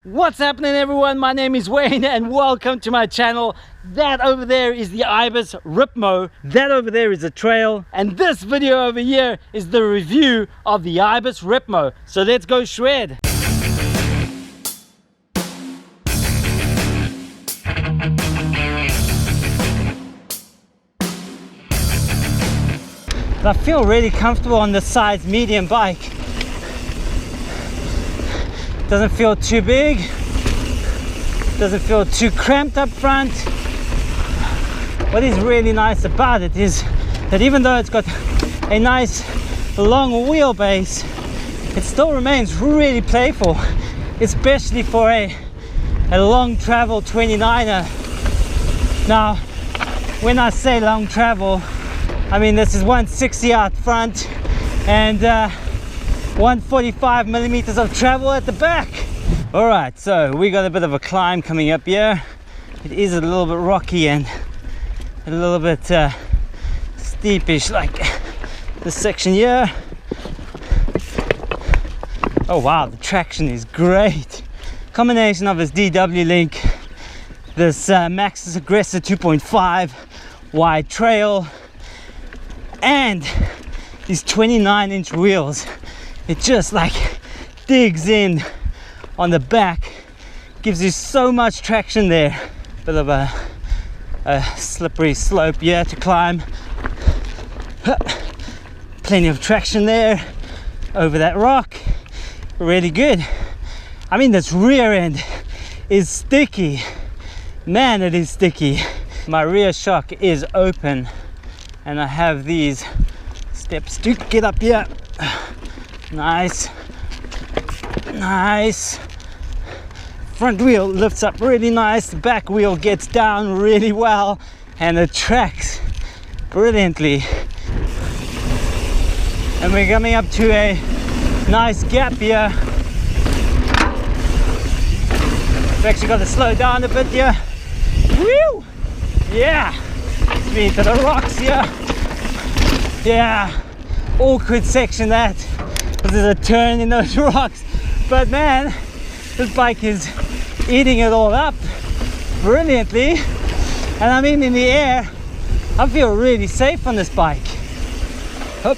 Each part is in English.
What's happening, everyone? My name is Wayne and welcome to my channel. That over there is the Ibis Ripmo, that over there is a trail, and this video over here is the review of the Ibis Ripmo. So let's go shred. I feel really comfortable on the size medium bike. Doesn't feel too big, doesn't feel too cramped up front. What is really nice about it is that even though it's got a nice long wheelbase, it still remains really playful, especially for a long travel 29er. Now, when I say long travel, I mean this is 160 out front and 145 millimeters of travel at the back. All right, so we got a bit of a climb coming up here. It is a little bit rocky and a little bit steepish, like this section here. Oh wow, the traction is great. Combination of this DW link, this Maxxis Aggressor 2.5 wide trail, and these 29-inch wheels. It just like digs in on the back, gives you so much traction there. Bit of a slippery slope here to climb. Plenty of traction there over that rock. Really good. I mean, this rear end is sticky. Man, it is sticky. My rear shock is open and I have these steps to get up here. Nice, nice. Front wheel lifts up really nice, the back wheel gets down really well, and it tracks brilliantly. And we're coming up to a nice gap here. We've actually got to slow down a bit here. Woo! Yeah! Speed to the rocks here. Yeah! Awkward section that. There's a turn in those rocks, but man, this bike is eating it all up brilliantly. And I mean, in the air I feel really safe on this bike. Up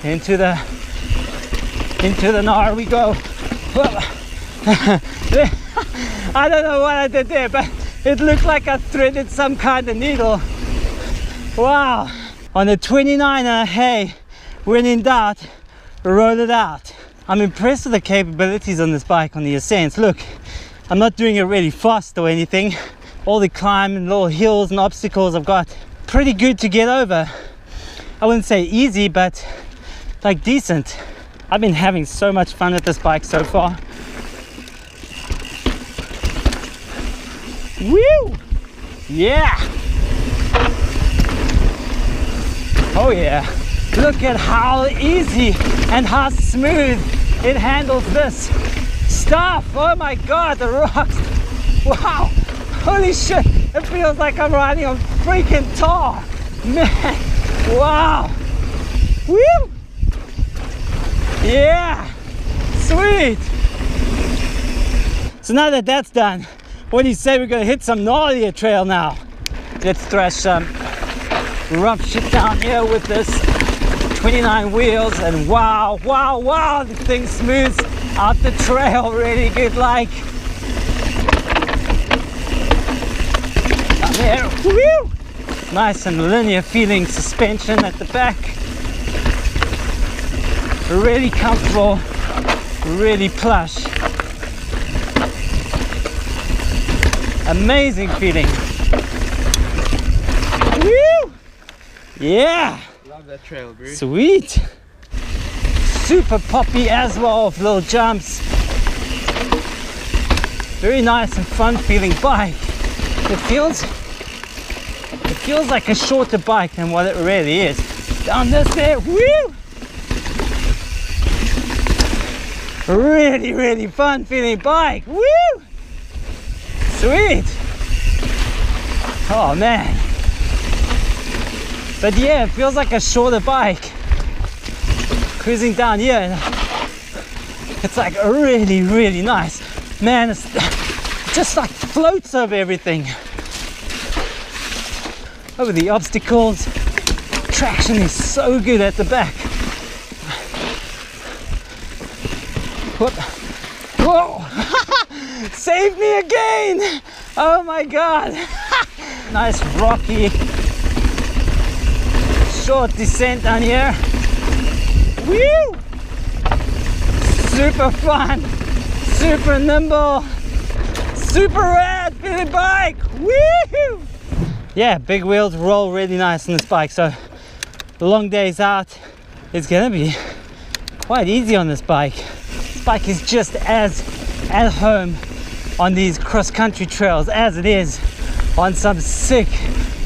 into the gnar we go. I don't know what I did there, but it looked like I threaded some kind of needle. Wow. On the 29er, hey, when in doubt, roll it out. I'm impressed with the capabilities on this bike, on the ascents. Look, I'm not doing it really fast or anything. All the climb and little hills and obstacles I've got pretty good to get over. I wouldn't say easy, but like decent. I've been having so much fun with this bike so far. Woo! Yeah! Oh yeah! Look at how easy and how smooth it handles this stuff. Oh my god, the rocks. Wow, holy shit, it feels like I'm riding on freaking tar. Man, wow. Woo! Yeah, sweet. So now that that's done, what do you say we're gonna hit some gnarlier trail now? Let's thrash some rough shit down here with this 29 wheels, and wow, wow, wow, the thing smooths out the trail really good. Like up there, woo! Nice and linear feeling suspension at the back. Really comfortable, really plush. Amazing feeling. Woo! Yeah! Love that trail, bro. Sweet. Super poppy as well, of little jumps. Very nice and fun feeling bike. It feels like a shorter bike than what it really is. Down this there, woo! Really, really fun feeling bike. Woo! Sweet. Oh man. But yeah, it feels like a shorter bike. Cruising down here. It's like really, really nice. Man, it just like floats over everything. Over the obstacles. Traction is so good at the back. Whoop. Whoa! Save me again! Oh my god! Nice rocky short descent down here. Woo! Super fun, super nimble, super rad for the bike. Woo! Yeah, big wheels roll really nice on this bike, so the long days out, it's gonna be quite easy on this bike. This bike is just as at home on these cross-country trails as it is on some sick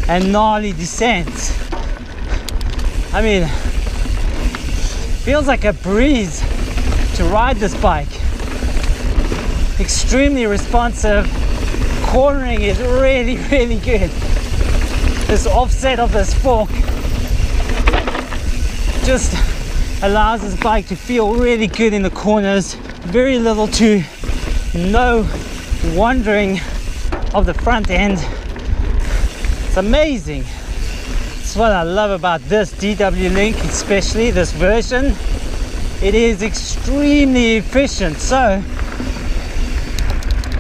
and gnarly descents. I mean, feels like a breeze to ride this bike. Extremely responsive. Cornering is really, really good. This offset of this fork just allows this bike to feel really good in the corners. Very little to no wandering of the front end. It's amazing. That's what I love about this DW Link, especially this version. It is extremely efficient. So,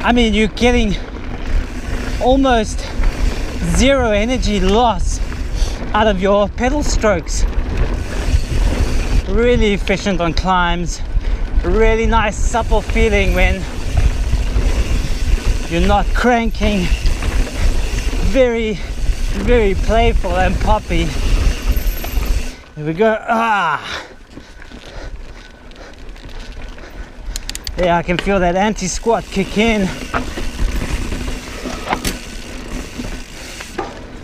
I mean, you're getting almost zero energy loss out of your pedal strokes. Really efficient on climbs. Really nice supple feeling when you're not cranking. Very, very playful and poppy. Here we go. Yeah, I can feel that anti-squat kick in.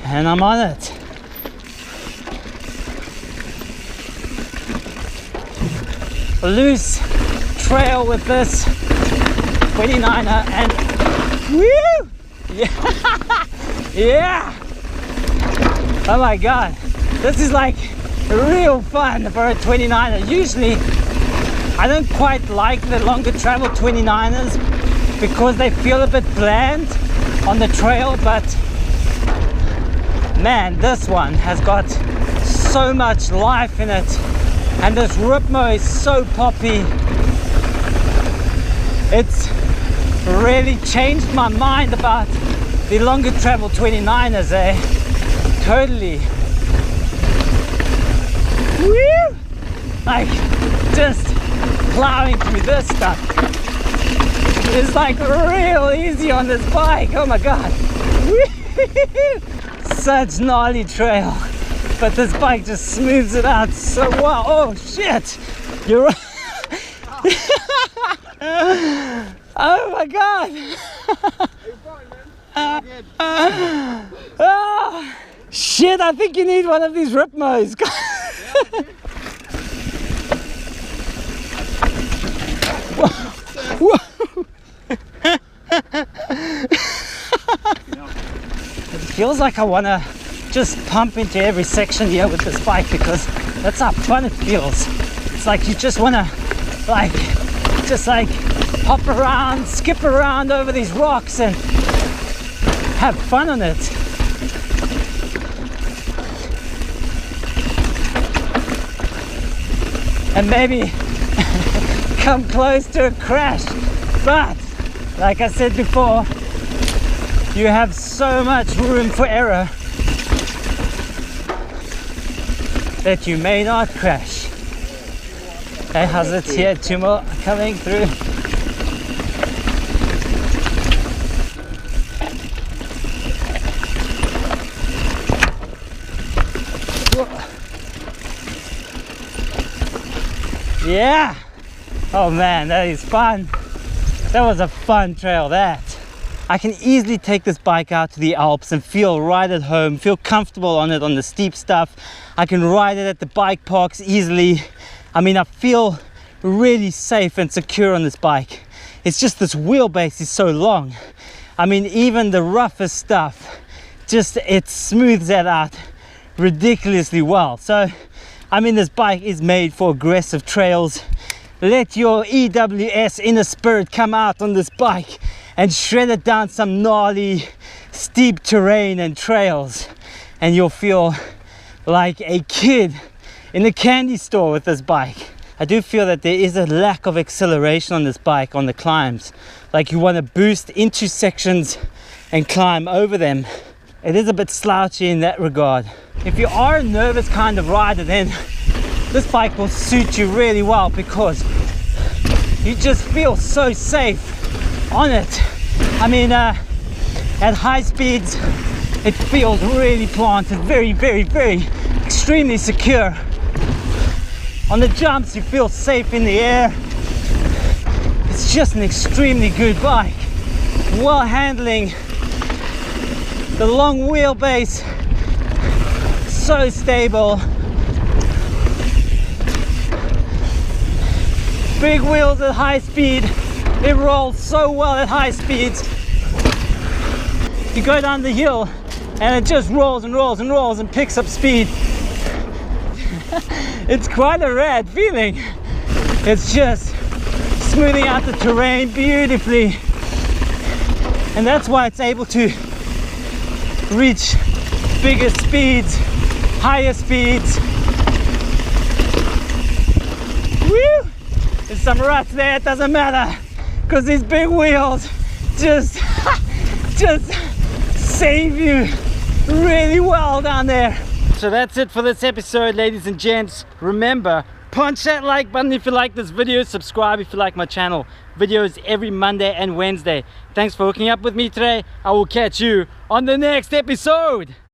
And I'm on it. A loose trail with this 29er and woo! Yeah! Yeah! Oh my god, this is like real fun for a 29er. Usually I don't quite like the longer travel 29ers because they feel a bit bland on the trail, but man, this one has got so much life in it, and this Ripmo is so poppy. It's really changed my mind about the longer travel 29ers, eh? Totally. Woo! Like, just plowing through this stuff. It's like real easy on this bike. Oh my god. Woo! Such gnarly trail. But this bike just smooths it out so well. Oh shit! You're right. Oh my god! Oh, shit, I think you need one of these Ripmos. It feels like I want to just pump into every section here with this bike because that's how fun it feels. It's like you just want to just hop around, skip around over these rocks and have fun on it. And maybe come close to a crash. But like I said before, you have so much room for error that you may not crash. Hey, how's it here? Two more coming through. Yeah! Oh man, that is fun. That was a fun trail, that. I can easily take this bike out to the Alps and feel right at home, feel comfortable on it on the steep stuff. I can ride it at the bike parks easily. I mean, I feel really safe and secure on this bike. It's just this wheelbase is so long. I mean, even the roughest stuff, just it smooths that out ridiculously well. So, I mean, this bike is made for aggressive trails. let your EWS inner spirit come out on this bike and shred it down some gnarly steep terrain and trails, and you'll feel like a kid in a candy store with this bike. I do feel that there is a lack of acceleration on this bike on the climbs. Like you want to boost into sections and climb over them. It is a bit slouchy in that regard. If you are a nervous kind of rider, then this bike will suit you really well because you just feel so safe on it. I mean, at high speeds, it feels really planted, very, very, very extremely secure. On the jumps, you feel safe in the air. It's just an extremely good bike. Well handling, the long wheelbase, so stable. Big wheels at high speed, it rolls so well at high speeds. You go down the hill and it just rolls and rolls and rolls and picks up speed. It's quite a rad feeling. It's just smoothing out the terrain beautifully, and that's why it's able to reach bigger speeds, higher speeds. Woo! There's some ruts there, it doesn't matter, because these big wheels just save you really well down there. So that's it for this episode, ladies and gents. Remember, punch that like button if you like this video, subscribe if you like my channel. Videos every Monday and Wednesday. Thanks for hooking up with me today. I will catch you on the next episode.